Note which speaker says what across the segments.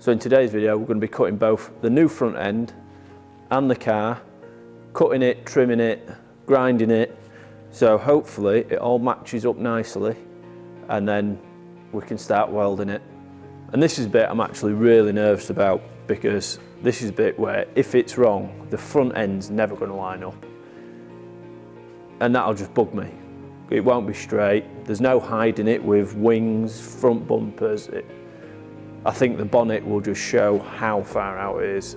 Speaker 1: So in today's video we're going to be cutting both the new front end and the car, cutting it, trimming it, grinding it, so hopefully it all matches up nicely and then we can start welding it. And this is a bit I'm actually really nervous about, because this is a bit where if it's wrong, the front end's never going to line up. And that'll just bug me. It won't be straight, there's no hiding it with wings, front bumpers. I think the bonnet will just show how far out it is.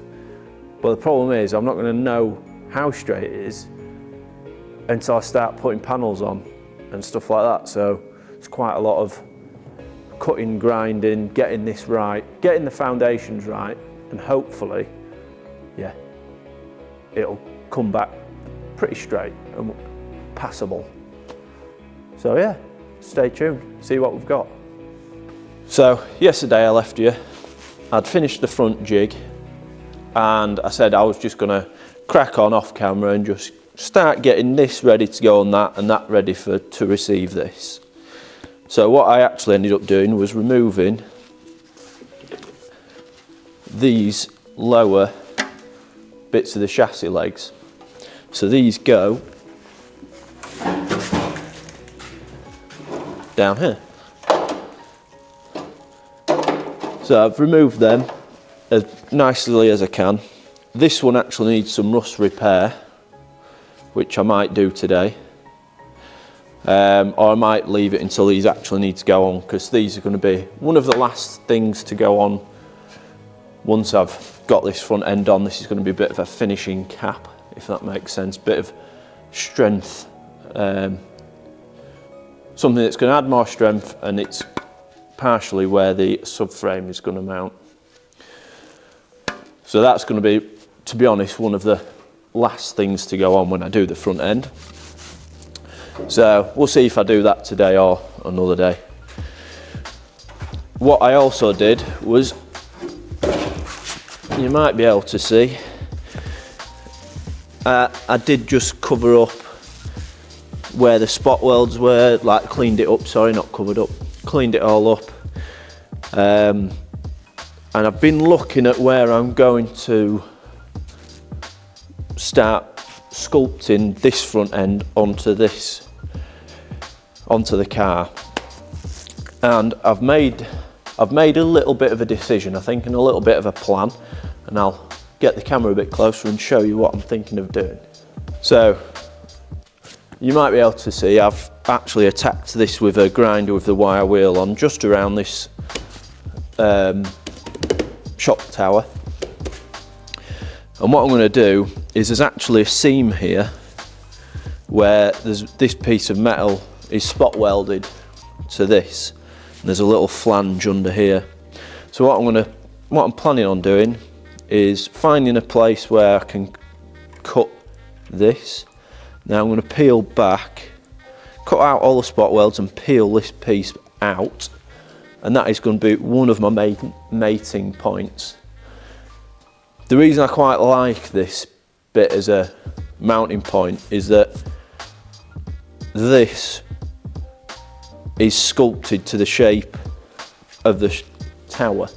Speaker 1: But the problem is I'm not going to know how straight it is until I start putting panels on and stuff like that. So it's quite a lot of cutting, grinding, getting this right, getting the foundations right, and hopefully, yeah, it'll come back pretty straight and passable. So yeah, stay tuned, see what we've got. So yesterday I left you, I'd finished the front jig and I said I was just gonna crack on off camera and just start getting this ready to go on that and that ready to receive this. So what I actually ended up doing was removing these lower bits of the chassis legs. So these go down here. So I've removed them as nicely as I can. This one actually needs some rust repair, which I might do today. Or I might leave it until these actually need to go on, because these are going to be one of the last things to go on once I've got this front end on. This is going to be a bit of a finishing cap, if that makes sense, bit of strength, something that's going to add more strength, and it's partially where the subframe is going to mount. So that's going to be, to be honest, one of the last things to go on when I do the front end. So we'll see if I do that today or another day. What I also did was, you might be able to see, I did just cover up where the spot welds were, like cleaned it up, sorry, not covered up, cleaned it all up. And I've been looking at where I'm going to start sculpting this front end onto the car, and I've made a little bit of a decision, I think, and a little bit of a plan, and I'll get the camera a bit closer and show you what I'm thinking of doing. So you might be able to see I've actually attacked this with a grinder with the wire wheel on just around this shock tower. And what I'm going to do is, there's actually a seam here where there's this piece of metal is spot welded to this, and there's a little flange under here. So what I'm planning on doing is finding a place where I can cut this. Now I'm going to peel back, cut out all the spot welds and peel this piece out, and that is going to be one of my mating points. The reason I quite like this bit as a mounting point is that this is sculpted to the shape of the tower.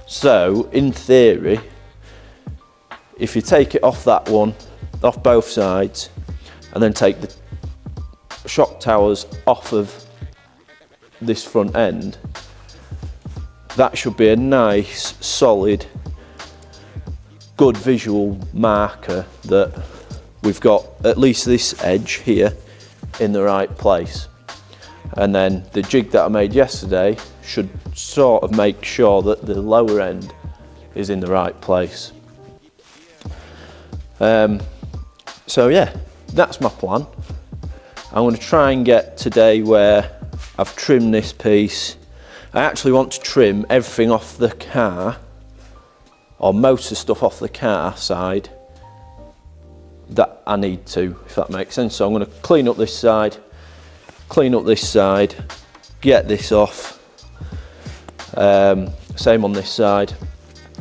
Speaker 1: So in theory, if you take it off that one, off both sides, and then take the shock towers off of this front end, that should be a nice, solid, good visual marker that we've got at least this edge here in the right place. And then the jig that I made yesterday should sort of make sure that the lower end is in the right place. So yeah, that's my plan. I'm going to try and get today where I've trimmed this piece. I actually want to trim everything off the car, or most of the stuff off the car side that I need to, if that makes sense. So I'm going to clean up this side, get this off, same on this side,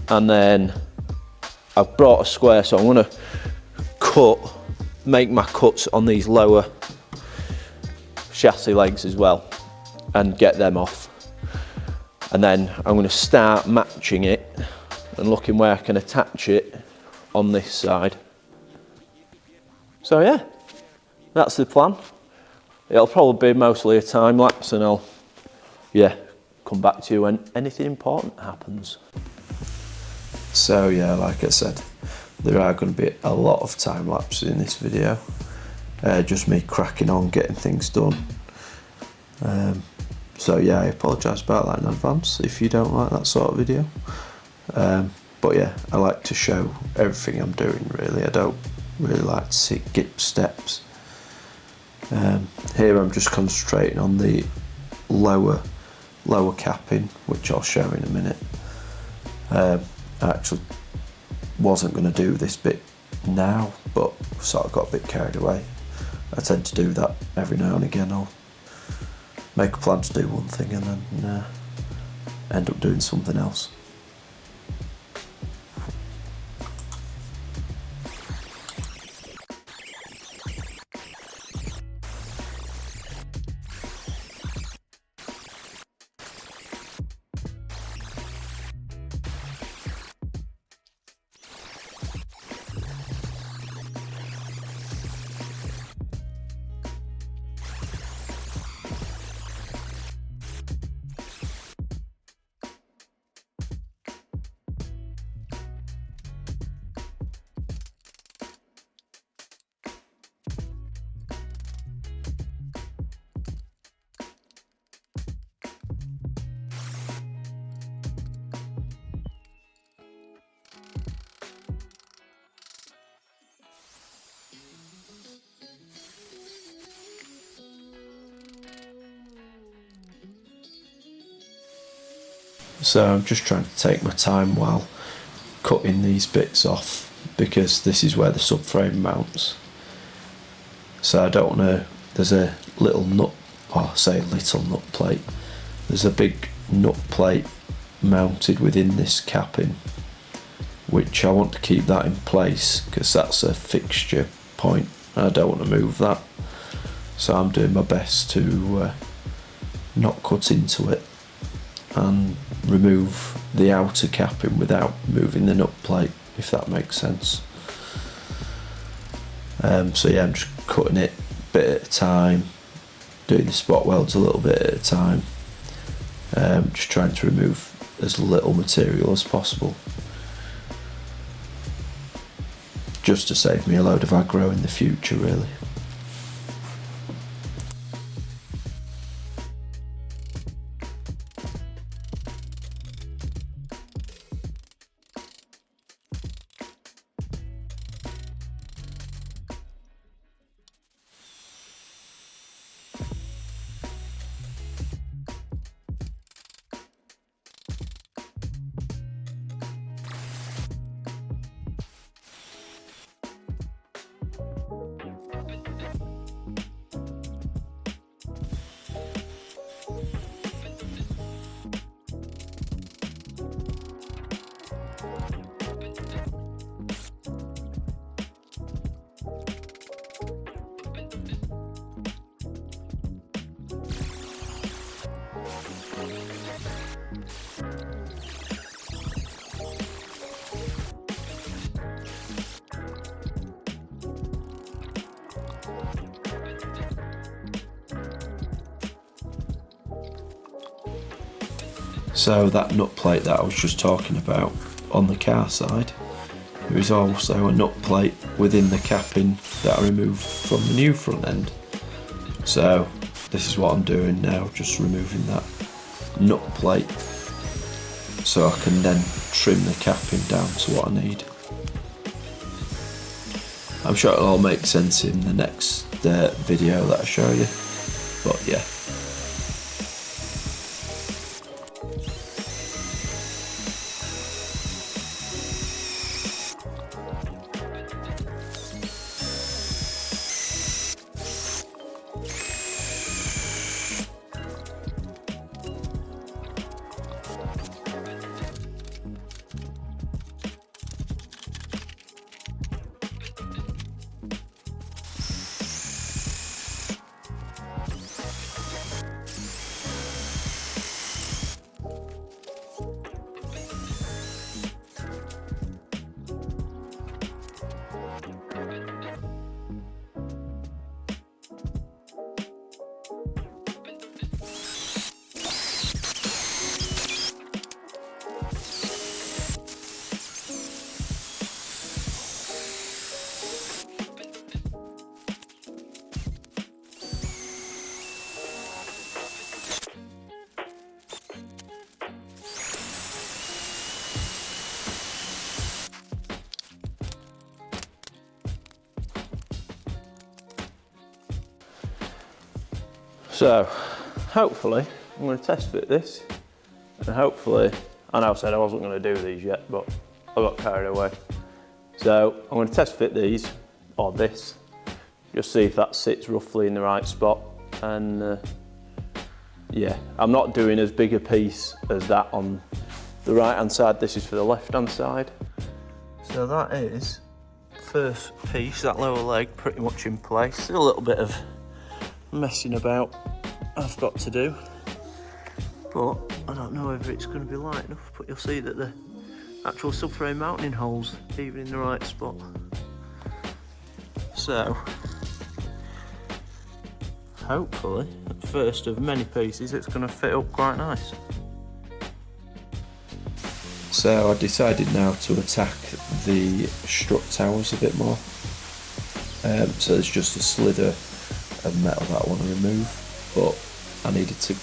Speaker 1: and then I've brought a square, so I'm going to make my cuts on these lower chassis legs as well and get them off. And then I'm going to start matching it and looking where I can attach it on this side. So yeah, that's the plan. It'll probably be mostly a time lapse, and I'll come back to you when anything important happens. So yeah, like I said, there are going to be a lot of time lapses in this video. Just me cracking on, getting things done. So yeah, I apologise about that in advance if you don't like that sort of video. But yeah, I like to show everything I'm doing really. I don't really like to skip steps. Here I'm just concentrating on the lower capping, which I'll show in a minute. I actually wasn't going to do this bit now, but sort of got a bit carried away. I tend to do that every now and again. I'll make a plan to do one thing and then end up doing something else. So I'm just trying to take my time while cutting these bits off, because this is where the subframe mounts. So I don't want to, there's a little nut, or say little nut plate, there's a big nut plate mounted within this capping, which I want to keep that in place because that's a fixture point. I don't want to move that. So I'm doing my best to not cut into it and remove the outer capping without moving the nut plate, if that makes sense. So yeah, I'm just cutting it a bit at a time, doing the spot welds a little bit at a time, just trying to remove as little material as possible, just to save me a load of aggro in the future really. So that nut plate that I was just talking about on the car side, there is also a nut plate within the capping that I removed from the new front end. So this is what I'm doing now, just removing that nut plate so I can then trim the capping down to what I need. I'm sure it'll all make sense in the next video that I show you, but yeah. So hopefully I'm going to test fit this, and hopefully, I know I said I wasn't going to do these yet, but I got carried away. So I'm going to test fit these, or this, just see if that sits roughly in the right spot. And yeah, I'm not doing as big a piece as that on the right hand side, this is for the left hand side. So that is first piece, that lower leg pretty much in place. Still a little bit of messing about I've got to do, but I don't know whether it's going to be light enough, but you'll see that the actual subframe mounting holes even in the right spot. So hopefully, the first of many pieces, it's going to fit up quite nice.
Speaker 2: So I decided now to attack the strut towers a bit more. So there's just a slither of metal that I want to remove, but I needed to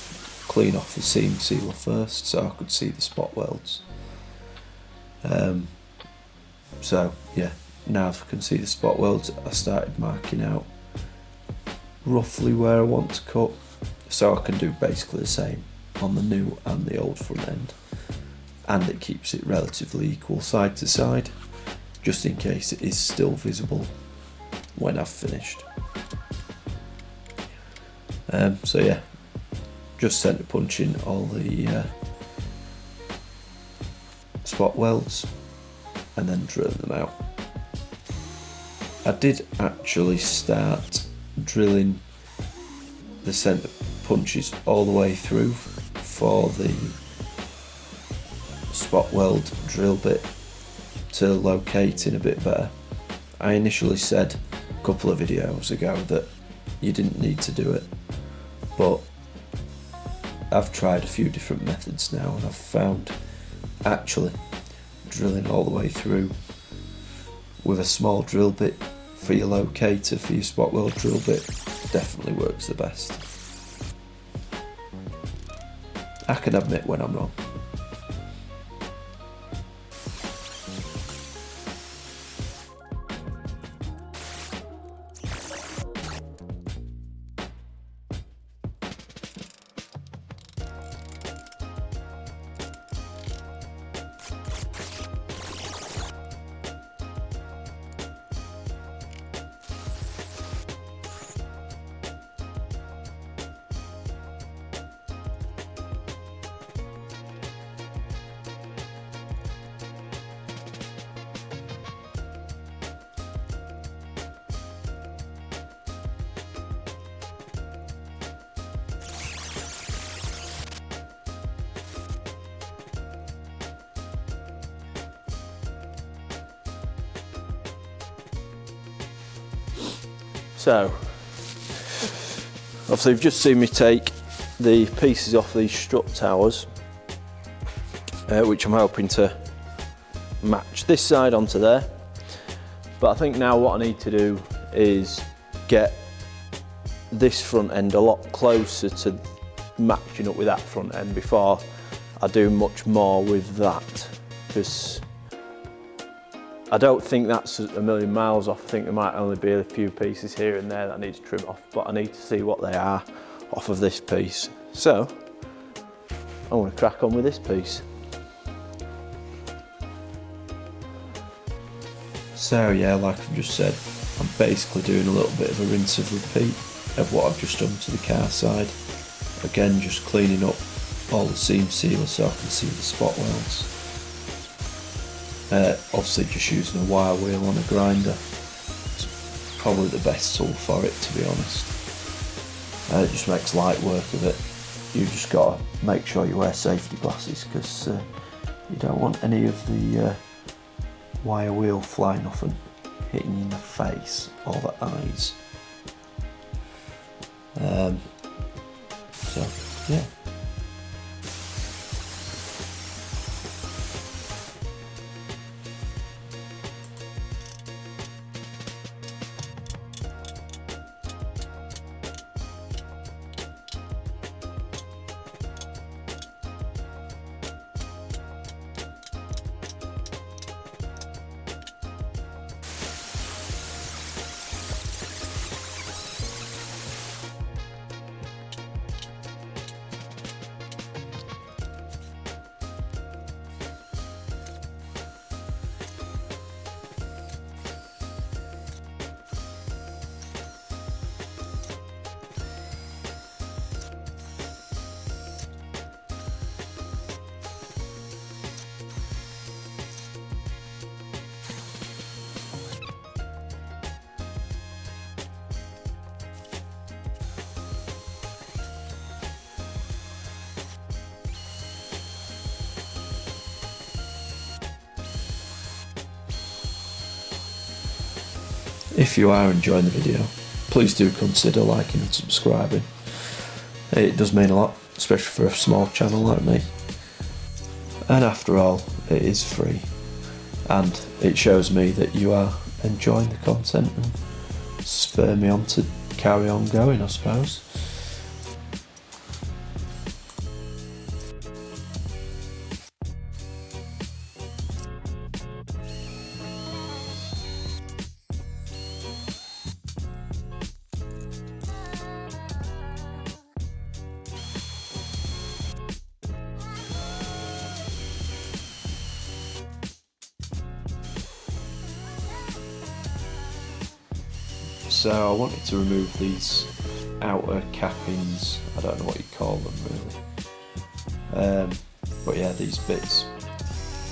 Speaker 2: clean off the seam sealer first so I could see the spot welds. So yeah, now if I can see the spot welds, I started marking out roughly where I want to cut, so I can do basically the same on the new and the old front end, and it keeps it relatively equal side to side, just in case it is still visible when I've finished. So yeah, just centre punching all the spot welds and then drilling them out. I did actually start drilling the centre punches all the way through for the spot weld drill bit to locate in a bit better. I initially said a couple of videos ago that you didn't need to do it, but I've tried a few different methods now and I've found actually drilling all the way through with a small drill bit for your locator for your spot weld drill bit definitely works the best. I can admit when I'm wrong.
Speaker 1: So, obviously you've just seen me take the pieces off these strut towers, which I'm hoping to match this side onto there. But I think now what I need to do is get this front end a lot closer to matching up with that front end before I do much more with that, because I don't think that's a million miles off. I think there might only be a few pieces here and there that I need to trim off, but I need to see what they are off of this piece. So I want to crack on with this piece.
Speaker 2: So yeah, like I've just said, I'm basically doing a little bit of a rinse and repeat of what I've just done to the car side. Again, just cleaning up all the seam sealer so I can see the spot welds. Obviously just using a wire wheel on a grinder. It's probably the best tool for it, to be honest. It just makes light work of it. You just got to make sure you wear safety glasses, because you don't want any of the wire wheel flying off and hitting you in the face or the eyes. So yeah. if you are enjoying the video, please do consider liking and subscribing. It does mean a lot, especially for a small channel like me. And after all, it is free, and it shows me that you are enjoying the content and spur me on to carry on going, I suppose. So I wanted to remove these outer cappings, I don't know what you call them really, but yeah, these bits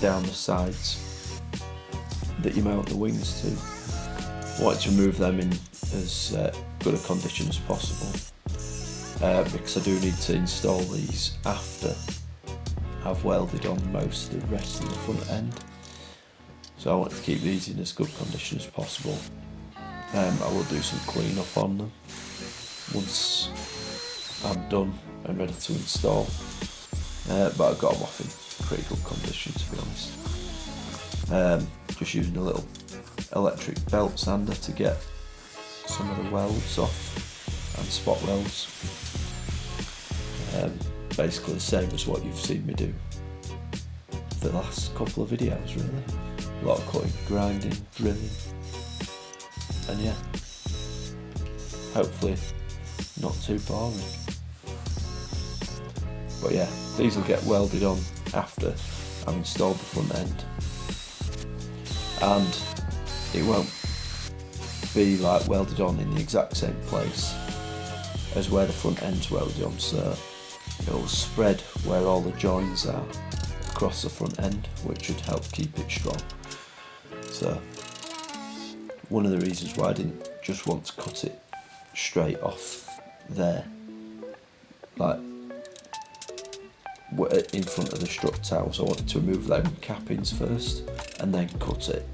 Speaker 2: down the sides that you mount the wings to. I wanted to remove them in as good a condition as possible, because I do need to install these after I've welded on most of the rest of the front end. So I want to keep these in as good condition as possible. I will do some clean up on them once I'm done and ready to install, but I've got them off in pretty good condition, to be honest. Just using a little electric belt sander to get some of the welds off, and spot welds. Basically the same as what you've seen me do for the last couple of videos really. A lot of cutting, grinding, drilling. And yeah, hopefully not too boring. But yeah, these will get welded on after I've installed the front end, and it won't be like welded on in the exact same place as where the front end's welded on, so it will spread where all the joins are across the front end, which should help keep it strong. So one of the reasons why I didn't just want to cut it straight off there, like in front of the strut towels, I wanted to remove them cappings first and then cut it,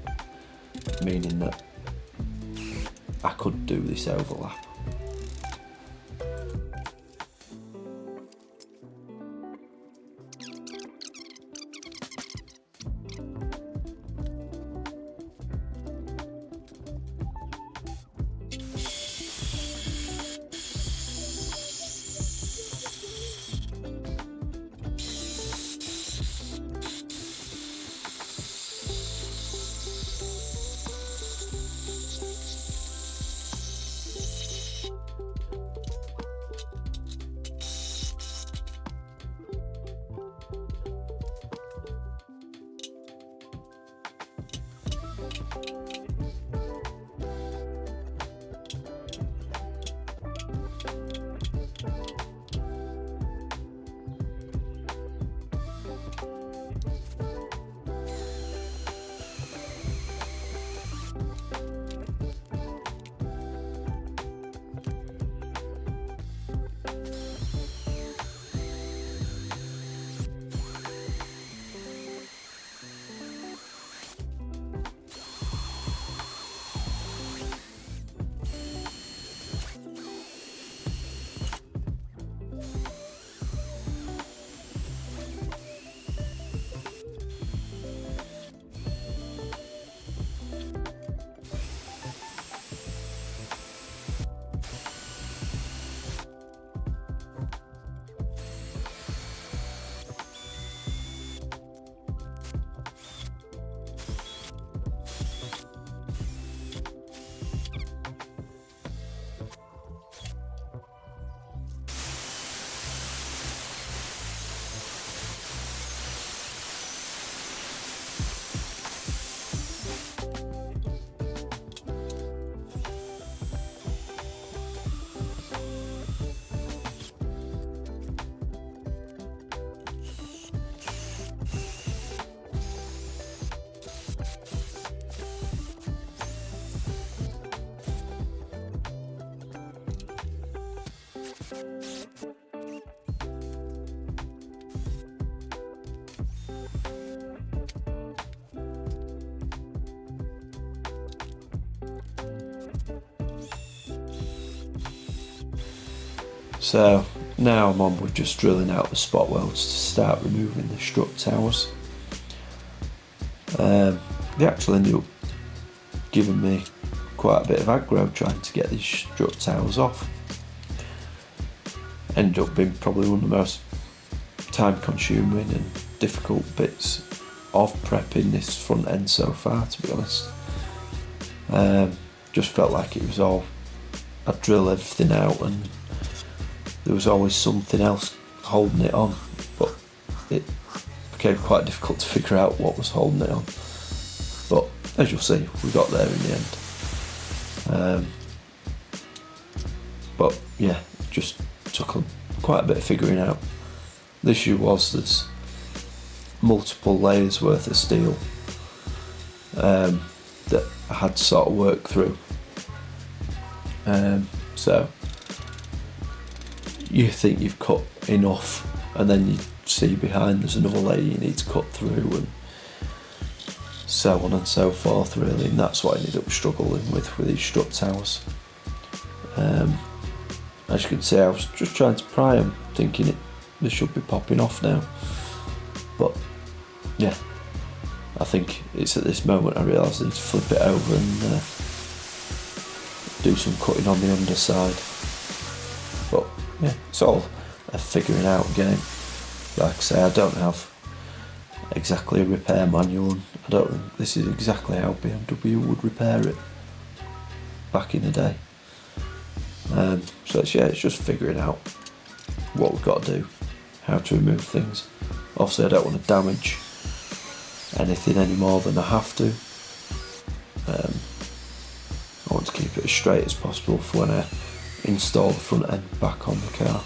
Speaker 2: meaning that I could do this overlap. So now I'm on with just drilling out the spot welds to start removing the strut towers. They actually ended up giving me quite a bit of aggro trying to get these strut towers off. Ended up being probably one of the most time consuming and difficult bits of prepping this front end so far, to be honest. Just felt like it was all, I'd drill everything out and there was always something else holding it on, but it became quite difficult to figure out what was holding it on. But as you'll see, we got there in the end. But yeah, it just took quite a bit of figuring out. The issue was there's multiple layers worth of steel that I had to sort of work through. So you think you've cut enough, and then you see behind there's another layer you need to cut through, and so on and so forth, really. And that's what I ended up struggling with these strut towers. As you can see, I was just trying to pry them, thinking they should be popping off now. But yeah, I think it's at this moment I realise I need to flip it over and do some cutting on the underside. But yeah, it's all a figuring out game. Like I say, I don't have exactly a repair manual, and I don't think this is exactly how BMW would repair it back in the day. So it's just figuring out what we've got to do, how to remove things. Obviously I don't want to damage anything any more than I have to. I want to keep it as straight as possible for when I install the front end back on the car.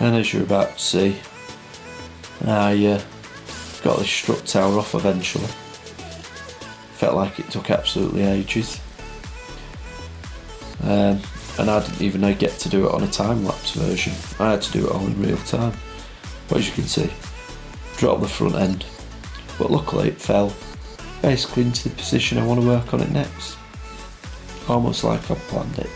Speaker 2: And as you're about to see, I got this strut tower off eventually. Felt like it took absolutely ages. And I didn't even get to do it on a time-lapse version. I had to do it all in real time. But as you can see, dropped the front end. But luckily it fell basically into the position I want to work on it next. Almost like I planned it.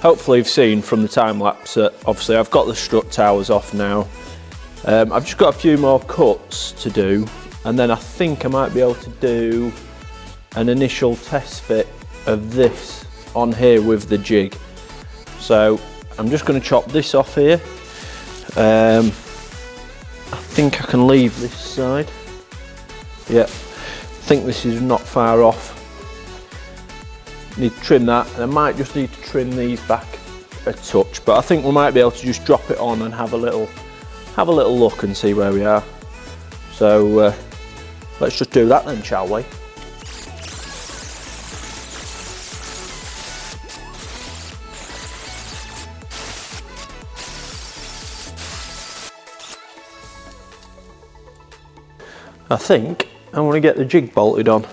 Speaker 1: Hopefully you've seen from the time lapse that obviously I've got the strut towers off now. I've just got a few more cuts to do, and then I think I might be able to do an initial test fit of this on here with the jig. So I'm just going to chop this off here. I think I can leave this side. Yeah, I think this is not far off. Need to trim that, and I might just need to trim these back a touch, but I think we might be able to just drop it on and have a little look and see where we are. So let's just do that then, shall we? I think I want to get the jig bolted on.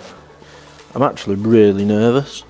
Speaker 1: I'm actually really nervous.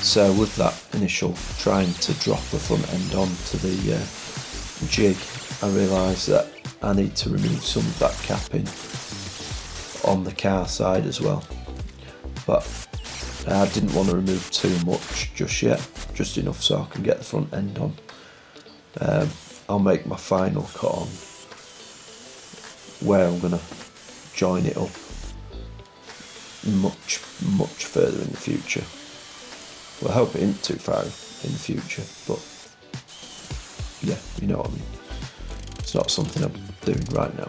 Speaker 2: So with that initial trying to drop the front end onto the jig, I realised that I need to remove some of that capping on the car side as well. But I didn't want to remove too much just yet, just enough so I can get the front end on. I'll make my final cut on where I'm going to join it up much further in the future. Well, I hope it isn't too far in the future, but yeah, you know what I mean. It's not something I'm doing right now.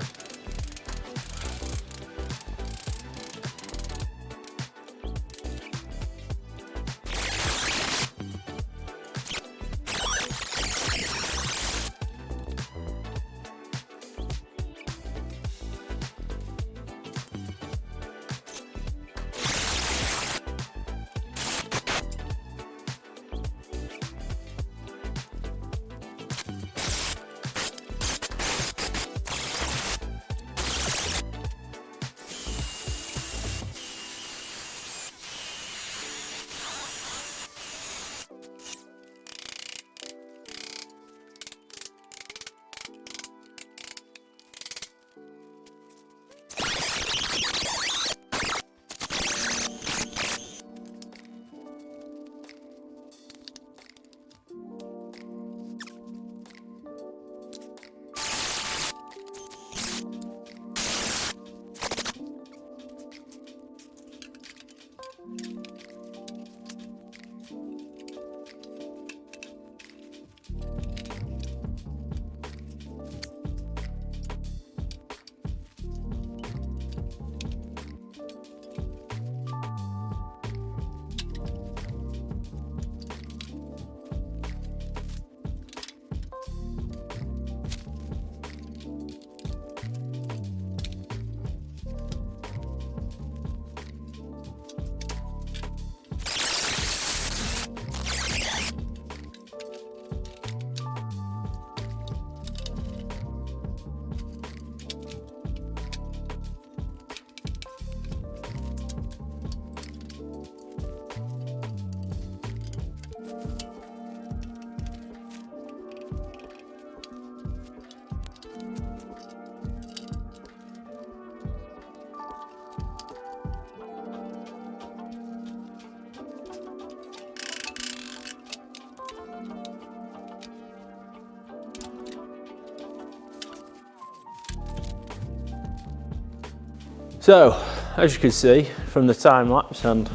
Speaker 1: So, as you can see from the time lapse and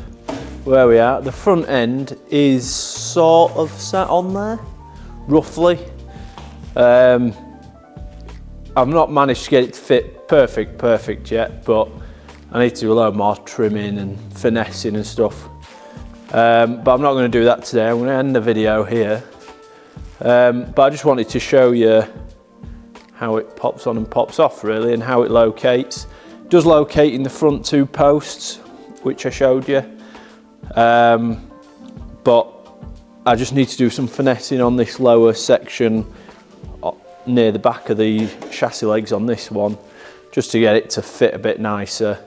Speaker 1: where we are, the front end is sort of sat on there, roughly. I've not managed to get it to fit perfect yet, but I need to do a lot more trimming and finessing and stuff. But I'm not going to do that today. I'm going to end the video here. But I just wanted to show you how it pops on and pops off really, and how it locates. It does locate in the front 2 posts, which I showed you. But I just need to do some finessing on this lower section near the back of the chassis legs on this one, just to get it to fit a bit nicer.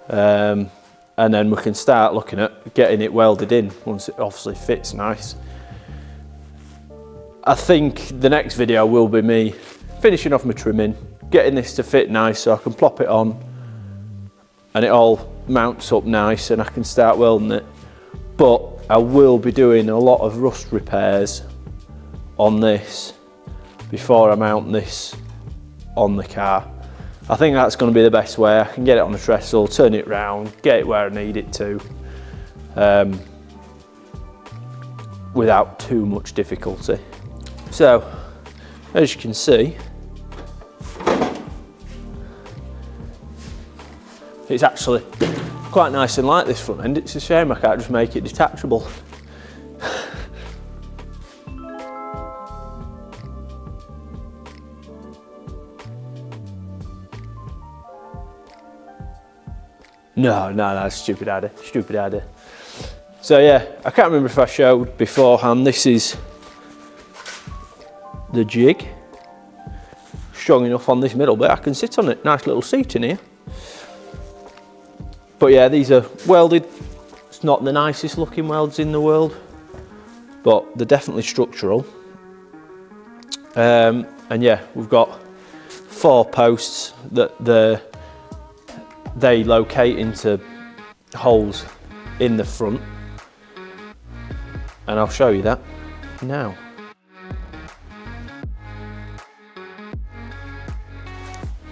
Speaker 1: And then we can start looking at getting it welded in once it obviously fits nice. I think the next video will be me finishing off my trimming, getting this to fit nice so I can plop it on and it all mounts up nice and I can start welding it. But I will be doing a lot of rust repairs on this before I mount this on the car. I think that's going to be the best way. I can get it on the trestle, turn it round, get it where I need it to, without too much difficulty. So, as you can see, it's actually quite nice and light, this front end. It's a shame I can't just make it detachable. No, that's a stupid idea. So yeah, I can't remember if I showed beforehand, this is the jig. Strong enough on this middle bit, I can sit on it. Nice little seat in here. But yeah, these are welded. It's not the nicest looking welds in the world, but they're definitely structural. And yeah, we've got 4 posts that they locate into holes in the front, and I'll show you that now.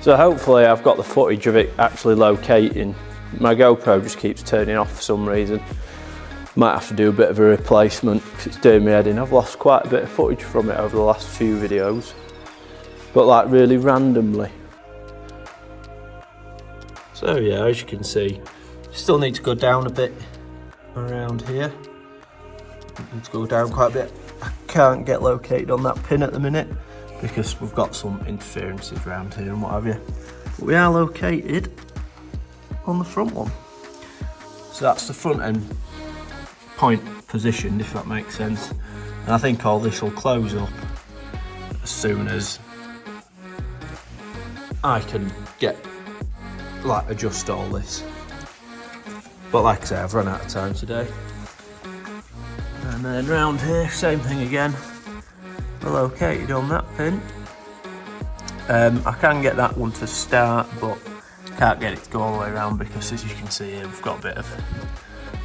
Speaker 1: So hopefully I've got the footage of it actually locating. My GoPro just keeps turning off for some reason. Might have to do a bit of a replacement because it's doing me head in. I've lost quite a bit of footage from it over the last few videos, but like really randomly. So yeah, as you can see, still need to go down a bit around here. Need to go down quite a bit. I can't get located on that pin at the minute because we've got some interferences around here and what have you. But we are located on the front one. So that's the front end point positioned, if that makes sense. And I think all this will close up as soon as I can adjust all this. But like I say, I've run out of time today. And then round here, same thing again. We're located on that pin. I can get that one to start, but can't get it to go all the way around because, as you can see here, we've got a bit of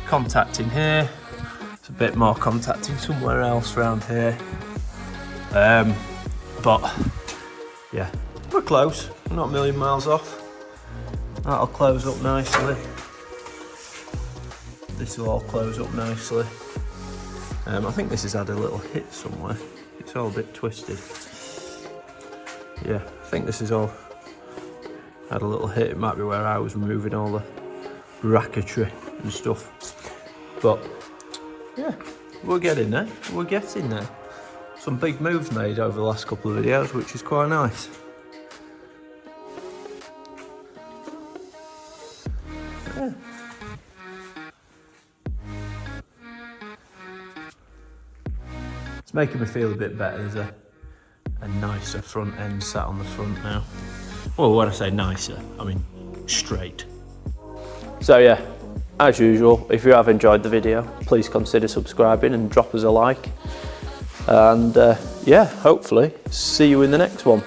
Speaker 1: contact in here. It's a bit more contacting somewhere else around here. But yeah, we're close. We're not a million miles off. That'll close up nicely. This will all close up nicely. I think this has had a little hit somewhere. It's all a bit twisted. Yeah, I think this is all had a little hit. It might be where I was removing all the bracketry and stuff. But yeah, we're getting there. We're getting there. Some big moves made over the last couple of videos, which is quite nice. Yeah. It's making me feel a bit better. There's a nicer front end sat on the front now. Well, when I say nicer, I mean straight. So yeah, as usual, if you have enjoyed the video, please consider subscribing and drop us a like. And yeah, hopefully see you in the next one.